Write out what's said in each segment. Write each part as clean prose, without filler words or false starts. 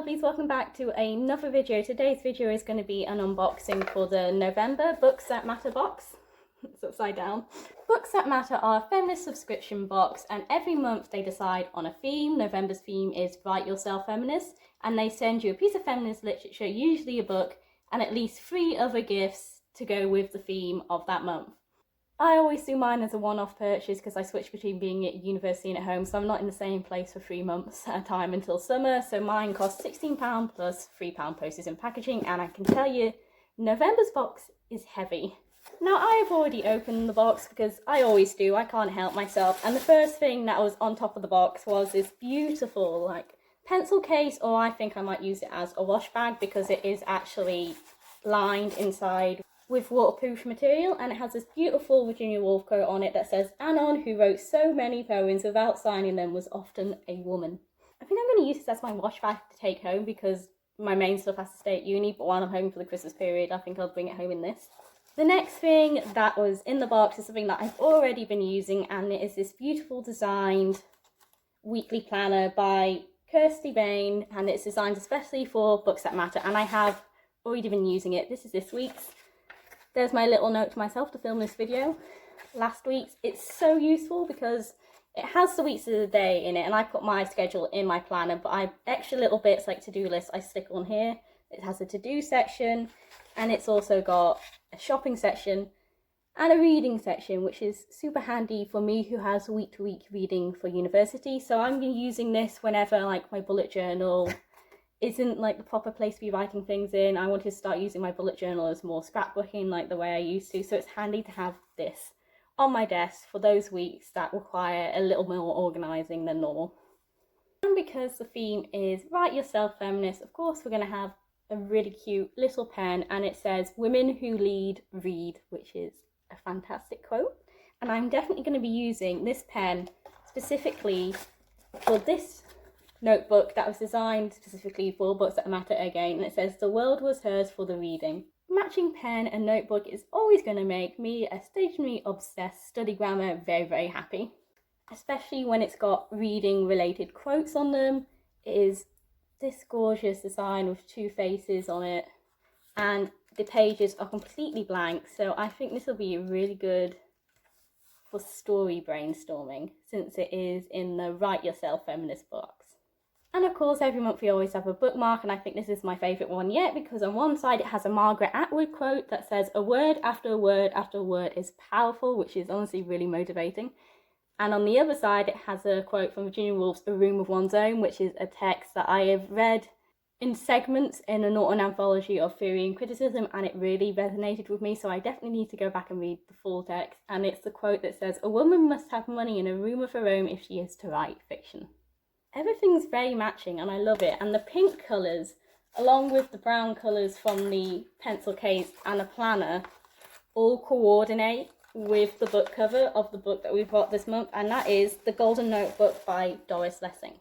lovelies, welcome back to another video. Today's video is going to be an unboxing for the November Books That Matter box. It's upside down. Books That Matter are a feminist subscription box, and every month they decide on a theme. November's theme is Write Yourself Feminist, and they send you a piece of feminist literature, usually a book, and at least 3 other gifts to go with the theme of that month. I always do mine as a one-off purchase because I switch between being at university and at home, so I'm not in the same place for 3 months at a time until summer. So mine costs £16 plus £3 postage and packaging, and I can tell you, November's box is heavy. Now, I have already opened the box because I always do, I can't help myself, and the first thing that was on top of the box was this beautiful pencil case, or I think I might use it as a wash bag because it is actually lined inside with waterproof material, and it has this beautiful Virginia Woolf quote on it that says, "Anon, who wrote so many poems without signing them, was often a woman." I think I'm going to use this as my wash bag to take home because my main stuff has to stay at uni, but while I'm home for the Christmas period, I think I'll bring it home in this. The next thing that was in the box is something that I've already been using, and it is this beautiful designed weekly planner by Kirsty Bain, and it's designed especially for Books That Matter, and I have already been using it. This is this week's. There's my little note to myself to film this video. Last week's. It's so useful because it has the weeks of the day in it, and I put my schedule in my planner, but I extra little bits like to-do lists I stick on here. It has a to-do section, and it's also got a shopping section and a reading section, which is super handy for me who has week-to-week reading for university. So I'm using this whenever my bullet journal isn't the proper place to be writing things in. I wanted to start using my bullet journal as more scrapbooking the way I used to, so it's handy to have this on my desk for those weeks that require a little more organising than normal. And because the theme is Write Yourself Feminist, of course we're going to have a really cute little pen, and it says, "Women who lead, read," which is a fantastic quote. And I'm definitely going to be using this pen specifically for this notebook that was designed specifically for Books That Matter again, and it says, "The world was hers for the reading." Matching pen and notebook is always going to make me, a stationery obsessed Studygrammer, very, very happy. Especially when it's got reading related quotes on them. It is this gorgeous design with 2 faces on it, and the pages are completely blank, so I think this will be really good for story brainstorming since it is in the Write Yourself Feminist box. And of course, every month we always have a bookmark, and I think this is my favourite one yet because on one side it has a Margaret Atwood quote that says, "A word after a word after a word is powerful," which is honestly really motivating. And on the other side it has a quote from Virginia Woolf's A Room of One's Own, which is a text that I have read in segments in an anthology of theory and criticism, and it really resonated with me, so I definitely need to go back and read the full text. And it's the quote that says, "A woman must have money in a room of her own if she is to write fiction." Everything's very matching and I love it, and the pink colours along with the brown colours from the pencil case and the planner all coordinate with the book cover of the book that we've got this month, and that is The Golden Notebook by Doris Lessing.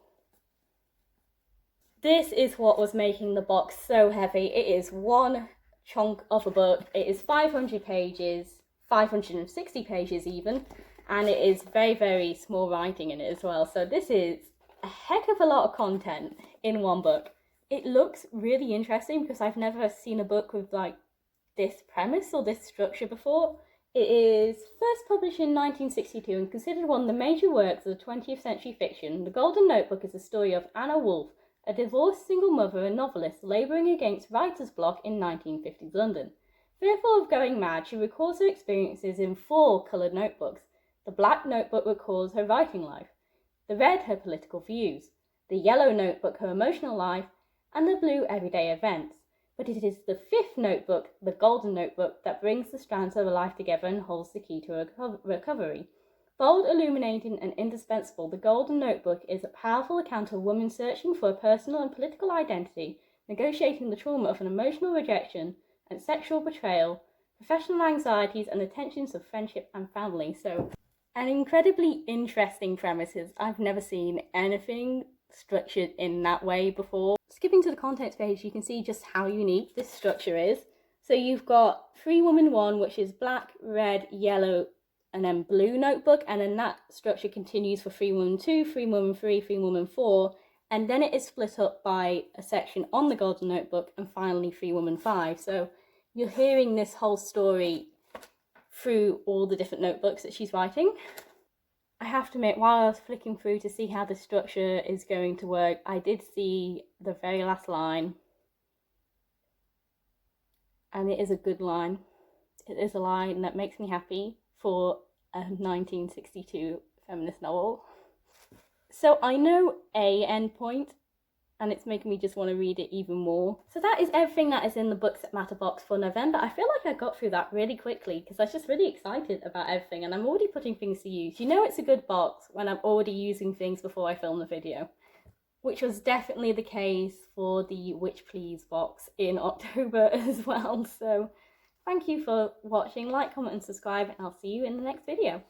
This is what was making the box so heavy. It is one chunk of a book. It is 500 pages, 560 pages even, and it is very, very small writing in it as well. So this is a heck of a lot of content in one book. It looks really interesting because I've never seen a book with this premise or this structure before. It is first published in 1962 and considered one of the major works of the 20th century fiction. The Golden Notebook is the story of Anna Woolf, a divorced single mother and novelist labouring against writer's block in 1950s London. Fearful of going mad, she records her experiences in 4 coloured notebooks. The black notebook records her writing life, the red her political views, the yellow notebook her emotional life, and the blue everyday events. But it is the 5th notebook, the Golden Notebook, that brings the strands of her life together and holds the key to her recovery. Bold, illuminating, and indispensable, the Golden Notebook is a powerful account of a woman searching for a personal and political identity, negotiating the trauma of an emotional rejection and sexual betrayal, professional anxieties, and the tensions of friendship and family. So, an incredibly interesting premises. I've never seen anything structured in that way before. Skipping to the contents page, you can see just how unique this structure is. So you've got Free Woman 1, which is black, red, yellow, and then blue notebook, and then that structure continues for Free Woman 2, Free Woman 3, Free Woman 4, and then it is split up by a section on the Golden Notebook, and finally Free Woman 5. So you're hearing this whole story through all the different notebooks that she's writing. I have to admit, while I was flicking through to see how the structure is going to work, I did see the very last line, and it is a good line. It is a line that makes me happy for a 1962 feminist novel. So I know a endpoint, and it's making me just want to read it even more. So that is everything that is in the Books That Matter box for November. I feel like I got through that really quickly because I was just really excited about everything, and I'm already putting things to use. You know it's a good box when I'm already using things before I film the video, which was definitely the case for the Witch Please box in October as well. So thank you for watching. Like, comment and subscribe, and I'll see you in the next video.